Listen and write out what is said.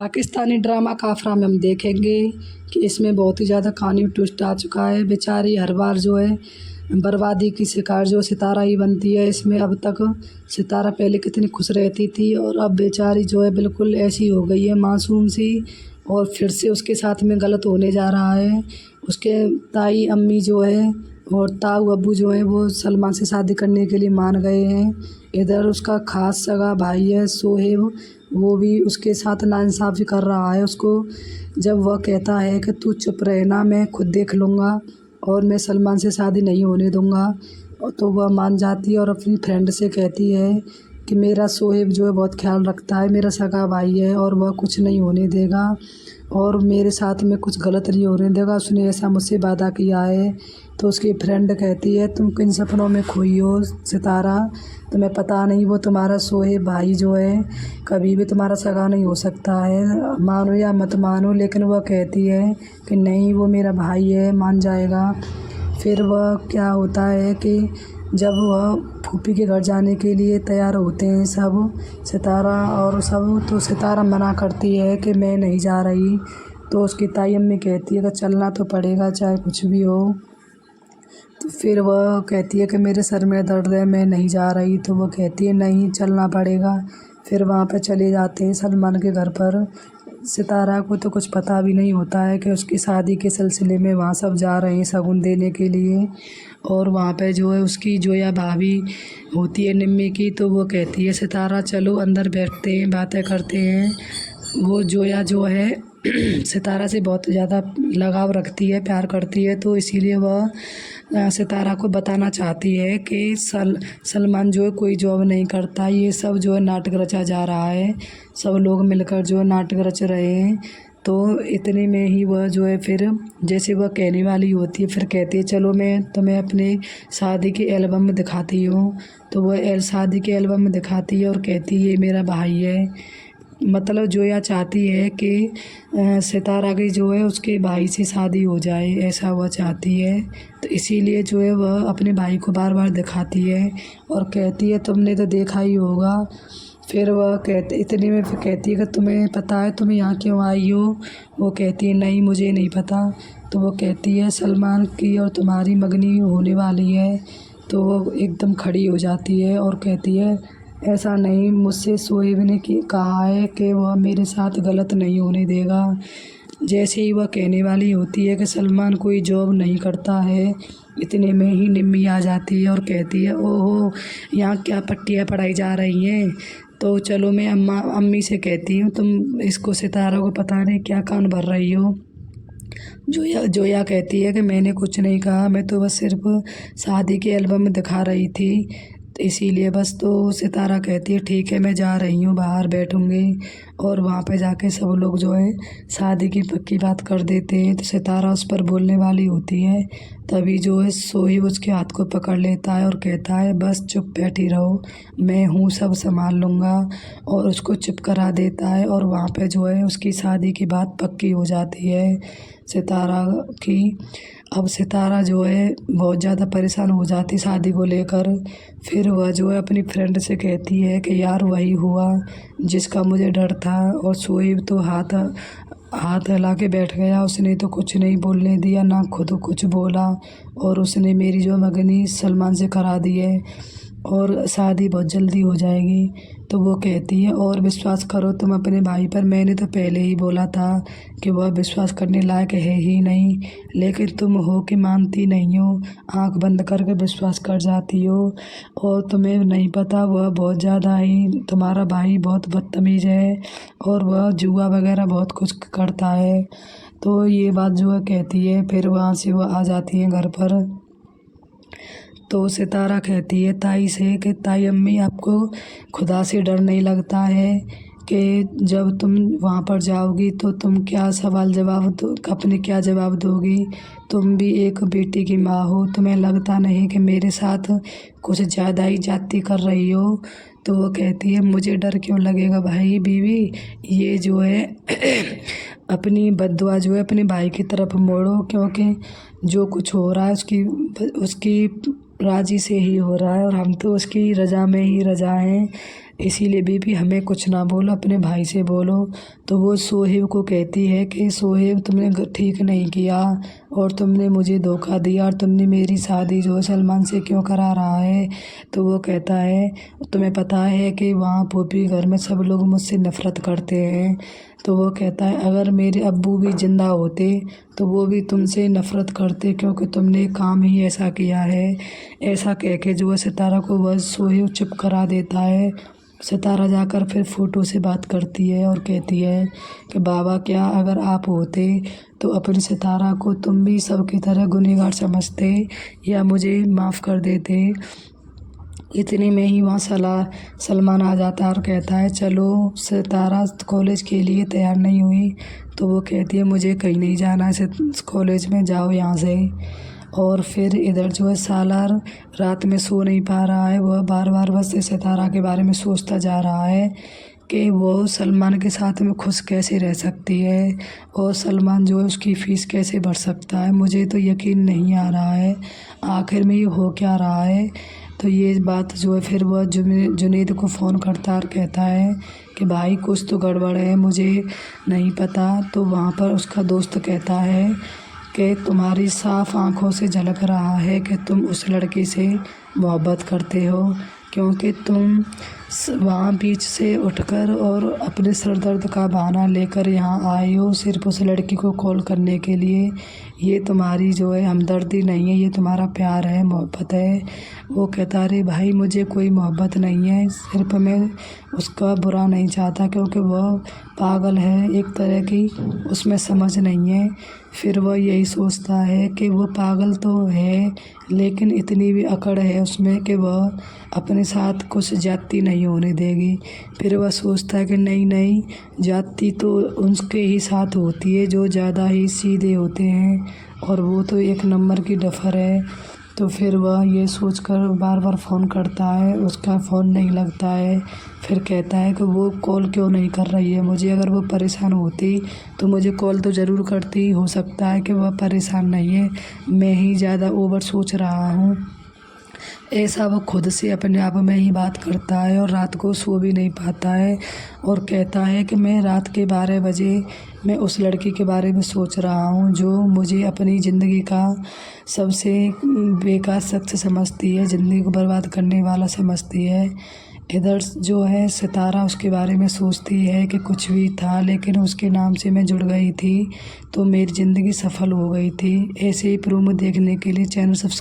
Pakistani drama काफ़रा में हम देखेंगे कि इसमें बहुत ही ज़्यादा कहानी ट्विस्ट आ चुका है। बेचारी हर बार जो है बर्बादी की शिकार जो सितारा ही बनती है। इसमें अब तक सितारा पहले कितनी खुश रहती थी और अब बेचारी जो है बिल्कुल ऐसी हो गई है मासूम सी, और फिर से उसके साथ में गलत होने जा रहा है। उसके ताई अम्मी जो है और ताऊ अब्बू जो है वो सलमान से शादी करने के लिए मान गए हैं। इधर उसका खास सगा भाई है सोहेब, वो भी उसके साथ नाइंसाफ़ी कर रहा है उसको। जब वह कहता है कि तू चुप रहना, मैं खुद देख लूँगा और मैं सलमान से शादी नहीं होने दूँगा, तो वह मान जाती है और अपनी फ्रेंड से कहती है कि मेरा सोहेब जो है बहुत ख्याल रखता है, मेरा सगा भाई है और वह कुछ नहीं होने देगा और मेरे साथ में कुछ गलत नहीं होने देगा, उसने ऐसा मुझसे वादा किया है। तो उसकी फ्रेंड कहती है तुम किन सपनों में खोई हो सितारा, तुम्हें पता नहीं वो तुम्हारा सोहेब भाई जो है कभी भी तुम्हारा सगा नहीं हो सकता है, मानो या मत मानो। लेकिन वह कहती है कि नहीं, वो मेरा भाई है, मान जाएगा। फिर वह क्या होता है कि जब वह फूफी के घर जाने के लिए तैयार होते हैं सब, सितारा और सब, तो सितारा मना करती है कि मैं नहीं जा रही। तो उसकी ताई अम्मी कहती है कि चलना तो पड़ेगा चाहे कुछ भी हो। तो फिर वह कहती है कि मेरे सर में दर्द है, मैं नहीं जा रही। तो वो कहती है नहीं, चलना पड़ेगा। फिर वहाँ पे चले जाते हैं सलमान के घर पर। सितारा को तो कुछ पता भी नहीं होता है कि उसकी शादी के सिलसिले में वहाँ सब जा रहे हैं शगुन देने के लिए। और वहाँ पे जो है उसकी जोया भाभी होती है निम्मी की, तो वो कहती है सितारा चलो अंदर बैठते हैं, बातें करते हैं। वो जोया जो है सितारा से बहुत ज़्यादा लगाव रखती है, प्यार करती है, तो इसीलिए वह सितारा को बताना चाहती है कि सलमान जो है कोई जॉब नहीं करता, ये सब जो है नाटक रचा जा रहा है, सब लोग मिलकर जो है नाटक रच रहे हैं। तो इतने में ही वह जो है फिर जैसे वह कहने वाली होती है, फिर कहती है चलो मैं तुम्हें अपने शादी के एल्बम में दिखाती हूँ। तो वह शादी के एल्बम में दिखाती है और कहती है ये मेरा भाई है। मतलब जोया चाहती है कि सितारा की जो है उसके भाई से शादी हो जाए, ऐसा वह चाहती है। तो इसीलिए जो है वह अपने भाई को बार बार दिखाती है और कहती है तुमने तो देखा ही होगा। फिर वह कहते इतने में फिर कहती है कि तुम्हें पता है तुम यहाँ क्यों आई हो। वो कहती है नहीं, मुझे नहीं पता। तो वो कहती है सलमान की और तुम्हारी मंगनी होने वाली है। तो वो एकदम खड़ी हो जाती है और कहती है ऐसा नहीं, मुझसे सोहेब ने कहा है कि वह मेरे साथ गलत नहीं होने देगा। जैसे ही वह कहने वाली होती है कि सलमान कोई जॉब नहीं करता है, इतने में ही निम्मी आ जाती है और कहती है ओहो, यहाँ क्या पट्टियाँ पढ़ाई जा रही हैं। तो चलो मैं अम्मी से कहती हूँ, तुम इसको सितारा को पता नहीं क्या कान भर रही हो। जोया कहती है कि मैंने कुछ नहीं कहा, मैं तो बस सिर्फ शादी के एल्बम में दिखा रही थी, तो इसीलिए बस। तो सितारा कहती है ठीक है, मैं जा रही हूँ, बाहर बैठूँगी। और वहाँ पे जाके सब लोग जो है शादी की पक्की बात कर देते हैं। तो सितारा उस पर बोलने वाली होती है, तभी जो है सोहेब उसके हाथ को पकड़ लेता है और कहता है बस चुप बैठी रहो, मैं हूँ, सब संभाल लूँगा। और उसको चुप करा देता है और वहाँ पे जो है उसकी शादी की बात पक्की हो जाती है सितारा की। अब सितारा जो है बहुत ज़्यादा परेशान हो जाती शादी को लेकर। फिर वह जो है अपनी फ्रेंड से कहती है कि यार वही हुआ जिसका मुझे डर था। और सोहेब तो हाथ हाथ हिला के बैठ गया, उसने तो कुछ नहीं बोलने दिया, ना खुद कुछ बोला, और उसने मेरी जो मंगनी सलमान से करा दी है और शादी बहुत जल्दी हो जाएगी। तो वो कहती है और विश्वास करो तुम अपने भाई पर, मैंने तो पहले ही बोला था कि वह विश्वास करने लायक है ही नहीं, लेकिन तुम हो कि मानती नहीं हो, आंख बंद करके विश्वास कर जाती हो। और तुम्हें नहीं पता वह बहुत ज़्यादा ही, तुम्हारा भाई बहुत बदतमीज़ है और वह जुआ वगैरह बहुत कुछ करता है। तो ये बात जो है कहती है, फिर वहाँ से वह आ जाती है घर पर। तो सितारा कहती है ताई से कि ताई अम्मी, आपको खुदा से डर नहीं लगता है कि जब तुम वहाँ पर जाओगी तो तुम क्या सवाल जवाब दो, अपने क्या जवाब दोगी, तुम भी एक बेटी की माँ हो, तुम्हें लगता नहीं कि मेरे साथ कुछ ज़्यादा ही जाती कर रही हो। तो वो कहती है मुझे डर क्यों लगेगा भाई बीवी, ये जो है अपनी बद्दुआ जो है अपने भाई की तरफ मोड़ो, क्योंकि जो कुछ हो रहा है उसकी उसकी राजी से ही हो रहा है और हम तो उसकी रज़ा में ही रज़ा हैं। इसीलिए बीबी हमें कुछ ना बोलो, अपने भाई से बोलो। तो वो सोहेब को कहती है कि सोहेब तुमने ठीक नहीं किया और तुमने मुझे धोखा दिया और तुमने मेरी शादी जो सलमान से क्यों करा रहा है। तो वो कहता है तुम्हें पता है कि वहाँ फूफी घर में सब लोग मुझसे नफ़रत करते हैं। तो वो कहता है अगर मेरे अब्बू भी ज़िंदा होते तो वो भी तुमसे नफ़रत करते क्योंकि तुमने काम ही ऐसा किया है। ऐसा कह के जो है सितारा को बस सोहेब चुप करा देता है। सितारा जाकर फिर फ़ोटो से बात करती है और कहती है कि बाबा क्या अगर आप होते तो अपनी सितारा को तुम भी सबकी तरह गुनहगार समझते या मुझे माफ़ कर देते। इतने में ही वहाँ सलमान आ जाता है और कहता है चलो। सितारा कॉलेज के लिए तैयार नहीं हुई तो वो कहती है मुझे कहीं नहीं जाना है कॉलेज में, जाओ यहाँ से। और फिर इधर जो है सालार रात में सो नहीं पा रहा है। वह बार बार बस सितारा के बारे में सोचता जा रहा है कि वो सलमान के साथ में खुश कैसे रह सकती है और सलमान जो है उसकी फ़ीस कैसे भर सकता है। मुझे तो यकीन नहीं आ रहा है आखिर में ये हो क्या रहा है। तो ये बात जो है फिर वह जुनैद को फ़ोन करता है और कहता है कि भाई कुछ तो गड़बड़ है, मुझे नहीं पता। तो वहाँ पर उसका दोस्त कहता है कि तुम्हारी साफ आँखों से झलक रहा है कि तुम उस लड़की से मोहब्बत करते हो, क्योंकि तुम वहाँ बीच से उठकर और अपने सर दर्द का बहाना लेकर यहाँ आए हो सिर्फ उस लड़की को कॉल करने के लिए। ये तुम्हारी जो है हमदर्दी नहीं है, ये तुम्हारा प्यार है, मोहब्बत है। वो कहता अरे भाई मुझे कोई मोहब्बत नहीं है, सिर्फ मैं उसका बुरा नहीं चाहता क्योंकि वह पागल है एक तरह की, उसमें समझ नहीं है। फिर वह यही सोचता है कि वो पागल तो है लेकिन इतनी भी अकड़ है उसमें कि वह अपने साथ कुछ ज़्यादती नहीं होने देगी। फिर वह सोचता है कि नहीं ज़्यादती तो उनके ही साथ होती है जो ज़्यादा ही सीधे होते हैं और वो तो एक नंबर की डफर है। तो फिर वह ये सोचकर बार बार फ़ोन करता है, उसका फ़ोन नहीं लगता है। फिर कहता है कि वो कॉल क्यों नहीं कर रही है मुझे, अगर वो परेशान होती तो मुझे कॉल तो ज़रूर करती। हो सकता है कि वह परेशान नहीं है, मैं ही ज़्यादा ओवर सोच रहा हूँ। ऐसा वो खुद से अपने आप में ही बात करता है और रात को सो भी नहीं पाता है और कहता है कि मैं रात के 12 बजे मैं उस लड़की के बारे में सोच रहा हूँ जो मुझे अपनी ज़िंदगी का सबसे बेकार शख्स समझती है, ज़िंदगी को बर्बाद करने वाला समझती है। इधर जो है सितारा उसके बारे में सोचती है कि कुछ भी था लेकिन उसके नाम से मैं जुड़ गई थी तो मेरी ज़िंदगी सफल हो गई थी। ऐसे ही प्रोमो देखने के लिए चैनल सब्सक्राइब